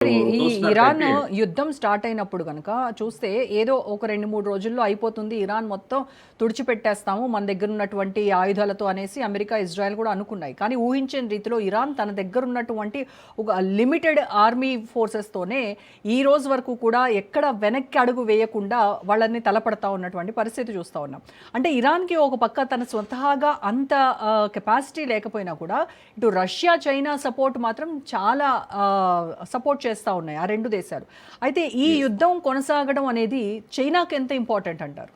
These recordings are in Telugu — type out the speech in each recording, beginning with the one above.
సార్ ఈ ఇరాన్ చూసినట్టయితే యుద్ధం స్టార్ట్ అయినప్పుడు కనుక చూస్తే ఏదో ఒక 2-3 రోజుల్లో అయిపోతుంది, ఇరాన్ మొత్తం తుడిచిపెట్టేస్తాము మన దగ్గర ఉన్నటువంటి ఆయుధాలతో అనేసి అమెరికా, ఇజ్రాయెల్ కూడా అనుకున్నాయి. కానీ ఊహించని రీతిలో ఇరాన్ తన దగ్గర ఉన్నటువంటి ఒక లిమిటెడ్ ఆర్మీ ఫోర్సెస్తోనే ఈ రోజు వరకు కూడా ఎక్కడ వెనక్కి అడుగు వేయకుండా వాళ్ళని తలపడతా ఉన్నటువంటి పరిస్థితి చూస్తూ ఉన్నాం. అంటే ఇరాన్కి ఒక పక్క తన స్వతహాగా అంత కెపాసిటీ లేకపోయినా కూడా ఇటు రష్యా, చైనా సపోర్ట్ మాత్రం చాలా సపోర్ట్ చేస్తూ ఉన్నాయి ఆ రెండు దేశాలు. అయితే ఈ యుద్ధం కొనసాగడం అనేది చైనాకి ఎంత ఇంపార్టెంట్ అంటారు?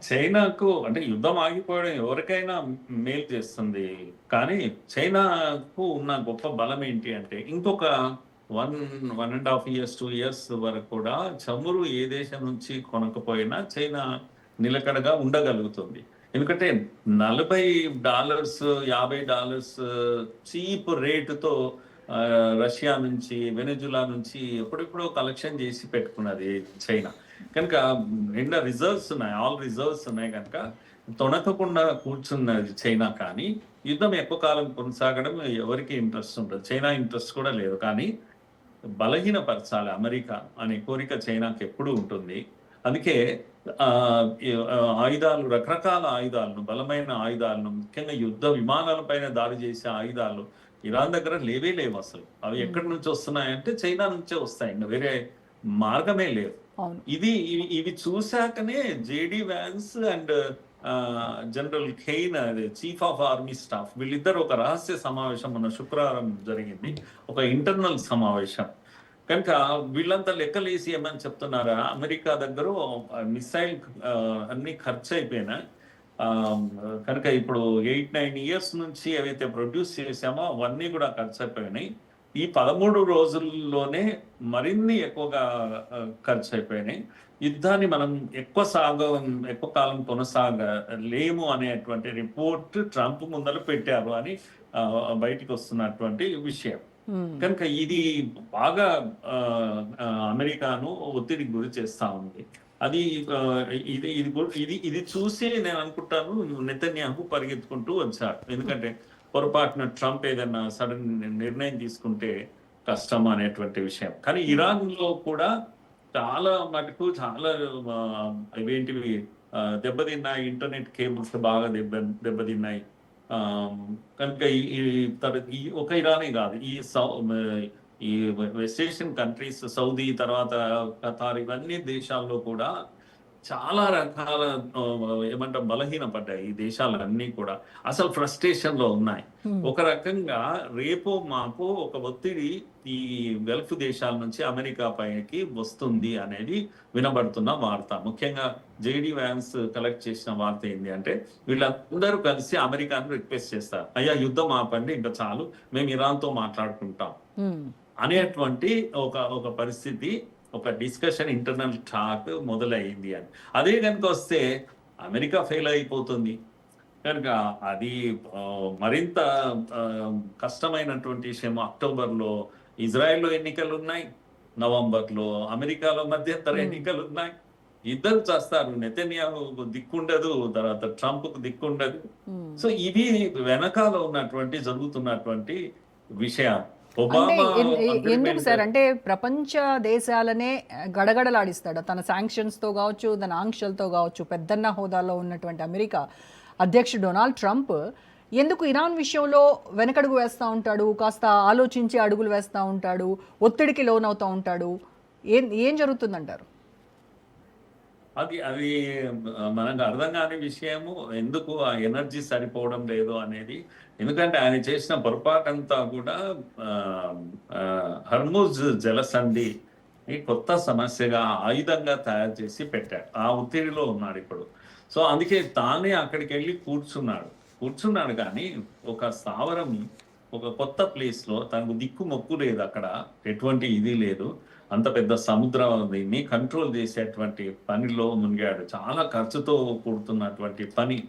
చైనాకు అంటే యుద్ధం ఆగిపోవడం ఎవరికైనా మేలు చేస్తుంది. కానీ చైనాకు ఉన్న గొప్ప బలం ఏంటి అంటే ఇంకొక 1.5 ఇయర్స్ 2 ఇయర్స్ వరకు కూడా చమురు ఏ దేశం నుంచి కొనకపోయినా చైనా నిలకడగా ఉండగలుగుతుంది. ఎందుకంటే $40 $50 చీప్ రేటుతో రష్యా నుంచి, వెనెజులా నుంచి ఎప్పుడెప్పుడో కలెక్షన్ చేసి పెట్టుకున్నది చైనా. కనుక నిండా రిజర్వ్స్ ఉన్నాయి, ఆల్ రిజర్వ్స్ ఉన్నాయి. కనుక తొణకకుండా కూర్చున్నది చైనా. కానీ యుద్ధం ఎక్కువ కాలం కొనసాగడం ఎవరికి ఇంట్రెస్ట్ ఉండదు, చైనా ఇంట్రెస్ట్ కూడా లేదు. కానీ బలహీనపరచాలి అమెరికా అనే కోరిక చైనాకి ఎప్పుడూ ఉంటుంది. అందుకే ఆయుధాలు, రకరకాల ఆయుధాలను, బలమైన ఆయుధాలను, ముఖ్యంగా యుద్ధ విమానాలపైన దాడి చేసే ఆయుధాలు ఇరాన్ దగ్గర లేవు అసలు. అవి ఎక్కడి నుంచి వస్తున్నాయంటే చైనా నుంచే వస్తాయి, ఇంకా వేరే మార్గమే లేదు. ఇవి చూశాకనే JD Vance and general Caine, chief of army staff, వీళ్ళిద్దరు ఒక రహస్య సమావేశం మన శుక్రవారం జరిగింది, ఒక ఇంటర్నల్ సమావేశం. కనుక వీళ్ళంతా లెక్కలేసి ఏమని చెప్తున్నారా, అమెరికా దగ్గర మిసైల్ అన్ని ఖర్చు అయిపోయినాయి కనుక ఇప్పుడు 8-9 ఇయర్స్ నుంచి ఏవైతే ప్రొడ్యూస్ చేసామో అవన్నీ కూడా ఖర్చు అయిపోయినాయి. ఈ 13 రోజుల్లోనే మరిన్ని ఎక్కువగా ఖర్చు అయిపోయినాయి. యుద్ధాన్ని మనం ఎక్కువ కాలం కొనసాగలేము అనేటువంటి రిపోర్ట్ ట్రంప్ ముందర పెట్టారు అని బయటికి వస్తున్నటువంటి విషయం. కనుక ఇది బాగా అమెరికాను ఒత్తిడికి గురి చేస్తా ఉంది. అది ఇది చూసి నేను అనుకుంటాను నెతన్యాహు పరిగెత్తుకుంటూ వచ్చారు. ఎందుకంటే పొరపాటున ట్రంప్ ఏదైనా సడన్ నిర్ణయం తీసుకుంటే కష్టం అనేటువంటి విషయం. కానీ ఇరాన్ లో కూడా చాలా మటుకు చాలా ఇవేంటివి దెబ్బతిన్నాయి, ఇంటర్నెట్ కేబుల్స్ బాగా దెబ్బతిన్నాయి. కనుక ఈ ఒక ఇరానే కాదు, ఈ వెస్ట్ ఏషియన్ కంట్రీస్, సౌదీ, తర్వాత ఖతార్, ఇవన్నీ దేశాల్లో కూడా చాలా రకాల ఏమంటారు బలహీనపడ్డాయి. ఈ దేశాలన్నీ కూడా అసలు ఫ్రస్ట్రేషన్ లో ఉన్నాయి. ఒక రకంగా రేపో మాపో ఒక ఒత్తిడి ఈ గల్ఫ్ దేశాల నుంచి అమెరికా పైకి వస్తుంది అనేది వినబడుతున్న వార్త. ముఖ్యంగా జేడి వ్యాన్స్ కలెక్ట్ చేసిన వార్త ఏంటి అంటే, వీళ్ళందరూ కలిసి అమెరికాను రిక్వెస్ట్ చేస్తారు, అయ్యా యుద్ధం ఆపండి, ఇంకా చాలు, మేము ఇరాన్తో మాట్లాడుకుంటాం అనేటువంటి ఒక పరిస్థితి, ఒక డిస్కషన్, ఇంటర్నల్ టాక్ మొదలైంది అని. అదే కనుక వస్తే అమెరికా ఫెయిల్ అయిపోతుంది. కనుక అది మరింత కష్టమైనటువంటి విషయం. అక్టోబర్లో ఇజ్రాయెల్లో ఎన్నికలు ఉన్నాయి, నవంబర్లో అమెరికాలో మధ్యంతర ఎన్నికలు ఉన్నాయి. ఇద్దరు చేస్తారు, నెతన్యాహు దిక్కుండదు, తర్వాత ట్రంప్ దిక్కుండదు. సో ఇవి వెనకాల ఉన్నటువంటి జరుగుతున్నటువంటి విషయం. ఎందుకు సార్ అంటే ప్రపంచ దేశాలనే గడగడలాడిస్తాడు తన శాంక్షన్స్తో కావచ్చు, తన ఆంక్షలతో కావచ్చు. పెద్దన్న హోదాలో ఉన్నటువంటి అమెరికా అధ్యక్షుడు డొనాల్డ్ ట్రంప్ ఎందుకు ఇరాన్ విషయంలో వెనకడుగు వేస్తూ ఉంటాడు, కాస్త ఆలోచించి అడుగులు వేస్తూ ఉంటాడు, ఒత్తిడికి లోనవుతూ ఉంటాడు? ఏం జరుగుతుందంటారు? అది మనకు అర్థం కాని విషయము. ఎందుకు ఆ ఎనర్జీ సరిపోవడం లేదు అనేది. ఎందుకంటే ఆయన చేసిన పొరపాటంతా కూడా హర్ముజ్ జలసంధి కొత్త సమస్యగా ఆయుధంగా తయారు చేసి పెట్టాడు. ఆ ఒత్తిడిలో ఉన్నాడు ఇప్పుడు. సో అందుకే తానే అక్కడికి వెళ్ళి కూర్చున్నాడు. కానీ ఒక స్థావరం, ఒక కొత్త ప్లేస్లో తనకు దిక్కు మొక్కు లేదు, అక్కడ ఎటువంటి ఇది లేదు. అంత పెద్ద సముద్రాన్ని కంట్రోల్ చేసేటువంటి పనిలో మునిగాడు. చాలా ఖర్చుతో కూడుతున్నటువంటి పని.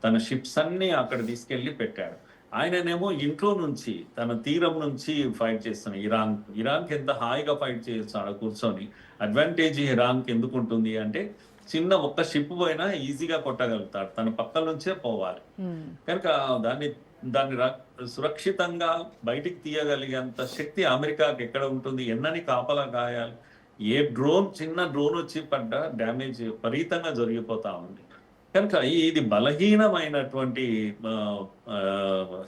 తన షిప్స్ అన్ని అక్కడ తీసుకెళ్లి పెట్టాడు. ఆయననేమో ఇంట్లో నుంచి, తన తీరం నుంచి ఫైట్ చేస్తున్న ఇరాన్కి ఎంత హాయిగా ఫైట్ చేస్తాడు కూర్చొని. అడ్వాంటేజ్ ఇరాన్కి ఎందుకు ఉంటుంది అంటే, చిన్న ఒక్క షిప్ పోయినా ఈజీగా కొట్టగలుగుతాడు, తన పక్కల నుంచే పోవాలి. కనుక దాన్ని దాన్ని సురక్షితంగా బయటికి తీయగలిగేంత శక్తి అమెరికాకి ఎక్కడ ఉంటుంది, ఎన్నని కాపలా కాయాలి, ఏ చిన్న డ్రోన్ వచ్చి పడ్డ డ్యామేజ్ విపరీతంగా జరిగిపోతా ఉంది. కనుక ఇది బలహీనమైనటువంటి ఆ, ఆ,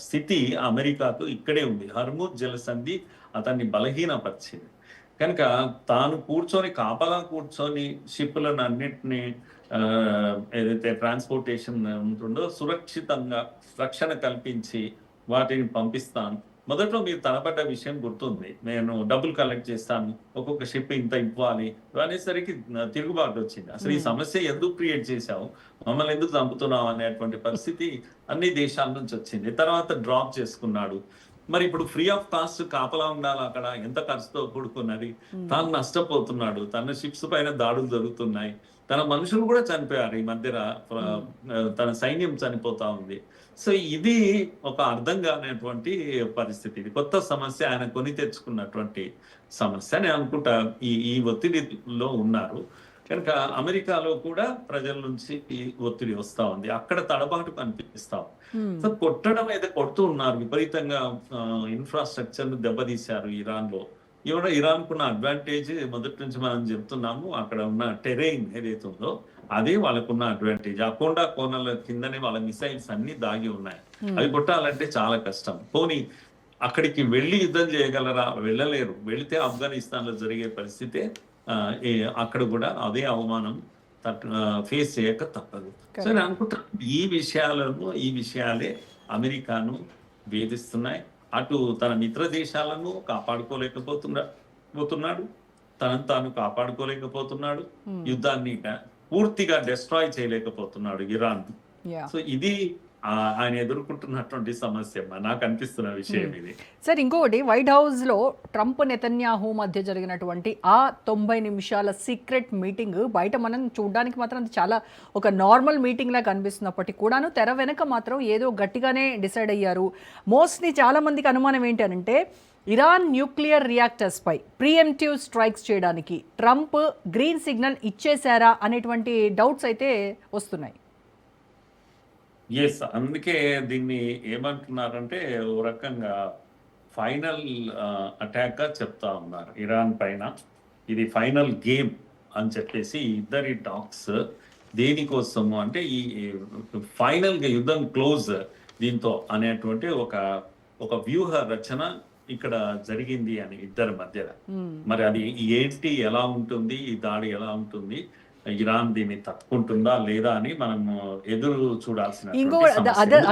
స్థితి అమెరికాకు ఇక్కడే ఉంది. హర్ముజ్ జలసంధి అతన్ని బలహీనపరిచింది. కనుక తాను కాపలా కూర్చొని షిప్లను అన్నిటినీ ఏదైతే ట్రాన్స్పోర్టేషన్ ఉంటుందో సురక్షితంగా రక్షణ కల్పించి వాటిని పంపిస్తాను. మొదట్లో మీరు తలపడ్డ విషయం గుర్తుంది, నేను డబ్బులు కలెక్ట్ చేస్తాను, ఒక్కొక్క షిప్ ఇంత ఇవ్వాలి అనేసరికి తిరుగుబాటు వచ్చింది. అసలు ఈ సమస్య ఎందుకు క్రియేట్ చేశావు, మమ్మల్ని ఎందుకు చంపుతున్నావు అనేటువంటి పరిస్థితి అన్ని దేశాల నుంచి వచ్చింది. తర్వాత డ్రాప్ చేసుకున్నాడు. మరి ఇప్పుడు ఫ్రీ ఆఫ్ కాస్ట్ కాపలా ఉండాలి, అక్కడ ఎంత ఖర్చుతో కూడుకున్నది, తాను నష్టపోతున్నాడు, తన షిప్స్ పైన దాడులు జరుగుతున్నాయి, తన మనుషులు కూడా చనిపోయారు ఈ మధ్యన, తన సైన్యం చనిపోతా ఉంది. సో ఇది ఒక అర్థం కానటువంటి పరిస్థితి, ఇది కొత్త సమస్య, ఆయన కొని తెచ్చుకున్నటువంటి సమస్య అని అనుకుంటా. ఈ ఒత్తిడిలో ఉన్నారు. కనుక అమెరికాలో కూడా ప్రజల నుంచి ఈ ఒత్తిడి వస్తా ఉంది, అక్కడ తడబాటు కనిపిస్తాం. సో కొట్టడం అయితే కొడుతూ ఉన్నారు విపరీతంగా, ఇన్ఫ్రాస్ట్రక్చర్ ను దెబ్బతీశారు ఇరాన్ లో. ఇరాన్ కున్న అడ్వాంటేజ్ మొదటి నుంచి మనం చెప్తున్నాము, అక్కడ ఉన్న టెరైన్ ఏదైతే ఉందో అదే వాళ్ళకున్న అడ్వాంటేజ్. ఆ కోనల కిందనే వాళ్ళ మిసైల్స్ అన్ని దాగి ఉన్నాయి, అవి కొట్టాలంటే చాలా కష్టం. పోనీ అక్కడికి వెళ్ళి యుద్ధం చేయగలరా, వెళ్ళలేరు. వెళితే ఆఫ్ఘనిస్తాన్ లో జరిగే పరిస్థితే అక్కడ కూడా అదే అవమానం ఫేస్ చేయక తప్పదు. సో నేను అనుకుంటాను ఈ విషయాలే అమెరికాను వేధిస్తున్నాయి. అటు తన మిత్ర దేశాలను కాపాడుకోలేకపోతున్నాడు, తనను తాను కాపాడుకోలేకపోతున్నాడు, యుద్ధాన్ని పూర్తిగా డెస్ట్రాయ్ చేయలేకపోతున్నాడు ఇరాన్. సో ఇది ఆయన ఎదుర్కొంటున్నటువంటి సమస్య, నాకు అనిపిస్తున్న విషయం ఇది. సార్ ఇంకొకటి, వైట్ హౌస్ లో ట్రంప్ నెతన్యాహు మధ్య జరిగినటువంటి ఆ 90 నిమిషాల సీక్రెట్ మీటింగ్ బయట మనం చూడడానికి మాత్రం చాలా ఒక నార్మల్ మీటింగ్ లా కనిపిస్తున్నప్పటికీ కూడాను తెర వెనక మాత్రం ఏదో గట్టిగానే డిసైడ్ అయ్యారు. మోస్ట్లీ చాలా మందికి అనుమానం ఏంటంటే ఇరాన్ న్యూక్లియర్ రియాక్టర్స్ పై ప్రీఎంప్టివ్ స్ట్రైక్స్ చేయడానికి ట్రంప్ గ్రీన్ సిగ్నల్ ఇచ్చేశారా అనేటువంటి డౌట్స్ అయితే వస్తున్నాయి. ఎస్, అందుకే దీన్ని ఏమంటున్నారంటే ఓ రకంగా ఫైనల్ అటాక్ గా చెప్తా ఉన్నారు ఇరాన్ పైన. ఇది ఫైనల్ గేమ్ అని చెప్పేసి ఇద్దరి టాక్స్ దేనికోసము అంటే ఈ ఫైనల్ గా యుద్ధం క్లోజ్ దీంతో అనేటువంటి ఒక వ్యూహ రచన ఇక్కడ జరిగింది అని ఇద్దరి మధ్యలో. మరి అది ఏంటి, ఎలా ఉంటుంది, ఈ దాడి ఎలా ఉంటుంది, ఇరాన్ దీన్ని తట్టుకుంటుందా లేదా అని మనం ఎదురు చూడాల్సిన. ఇంకో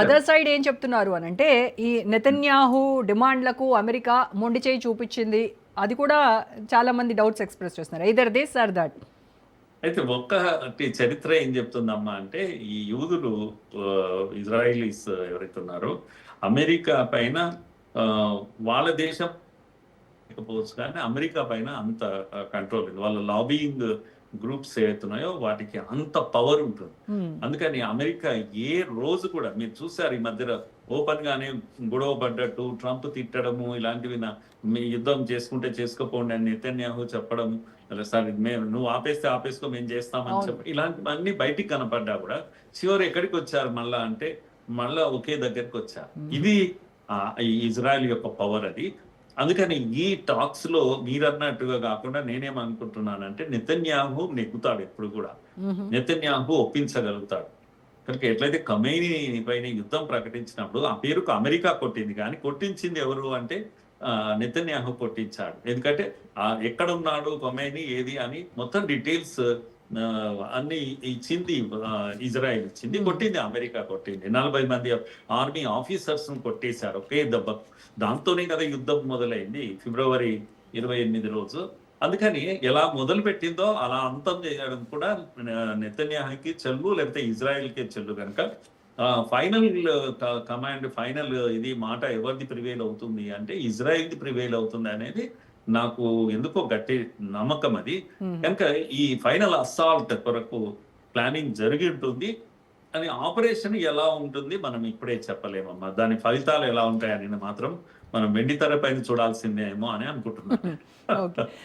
అదర్ సైడ్ ఏం చెప్తున్నారు అని అంటే ఈ నెతన్యాహు డిమాండ్లకు అమెరికా మొండి చేయి చూపించింది, అది కూడా చాలా మంది డౌట్స్ ఎక్స్ప్రెస్ చేస్తున్నారు. Either this or that. అయితే ఒక్కటి చరిత్ర ఏం చెప్తుందమ్మా అంటే ఈ యూదులు ఇజ్రాయిలీస్ ఎవరైతే ఉన్నారో అమెరికా పైన వాళ్ళ దేశం లేకపోవచ్చు కానీ అమెరికా పైన అంత కంట్రోల్ ఉంది. వాళ్ళ లాబియింగ్ గ్రూప్స్ ఏవైతున్నాయో వాటికి అంత పవర్ ఉంటుంది. అందుకని అమెరికా ఏ రోజు కూడా మీరు చూసారు ఈ మధ్య ఓపెన్ గానే గొడవ పడ్డట్టు ట్రంప్ తిట్టడము ఇలాంటివి, మీ యుద్ధం చేసుకుంటే చేసుకోపోండి అని నెతన్యాహు చెప్పడం, సరే నువ్వు ఆపేసుకో మేము చేస్తామని చెప్పి ఇలాంటివన్నీ బయటికి కనపడ్డా కూడా చివరి ఎక్కడికి వచ్చారు మళ్ళా అంటే మళ్ళా ఒకే దగ్గరికి వచ్చారు. ఇది ఇజ్రాయెల్ యొక్క పవర్ అది. అందుకని ఈ టాక్స్ లో మీరన్నట్టుగా కాకుండా నేనేమనుకుంటున్నానంటే నెతన్యాహు నెగ్గుతాడు, ఎప్పుడు కూడా నెతన్యాహు ఒప్పించగలుగుతాడు. కనుక ఎట్లయితే ఖమేనీ పైన యుద్ధం ప్రకటించినప్పుడు ఆ పేరుకు అమెరికా కొట్టింది, కానీ కొట్టించింది ఎవరు అంటే నెతన్యాహు కొట్టించాడు. ఎందుకంటే ఎక్కడున్నాడు ఖమేనీ ఏది అని మొత్తం డీటెయిల్స్ అన్ని ఇచ్చింది ఇజ్రాయెల్ ఇచ్చింది, కొట్టింది అమెరికా కొట్టింది. 40 మంది ఆర్మీ ఆఫీసర్స్ కొట్టేశారు ఒకే దెబ్బ. దాంతోనే కదా యుద్ధం మొదలైంది ఫిబ్రవరి 28 రోజు. అందుకని ఎలా మొదలు పెట్టిందో అలా అంతం చేయడం కూడా నెతన్యాహుకి చెల్లు, లేకపోతే ఇజ్రాయెల్కే చెల్లు. కనుక ఫైనల్ కమాండ్, ఫైనల్ ఇది మాట ఎవరిది ప్రివేల్ అవుతుంది అంటే ఇజ్రాయెల్ది ప్రివేల్ అవుతుంది అనేది నాకు ఎందుకో గట్టి నమ్మకం అది. కనుక ఈ ఫైనల్ అసాల్ట్ కొరకు ప్లానింగ్ జరిగి ఉంటుంది అని. ఆపరేషన్ ఎలా ఉంటుంది మనం ఇప్పుడే చెప్పలేమమ్మా, దాని ఫలితాలు ఎలా ఉంటాయని మాత్రం మనం వెండితెర పైన చూడాల్సిందేమో అని అనుకుంటున్నాను.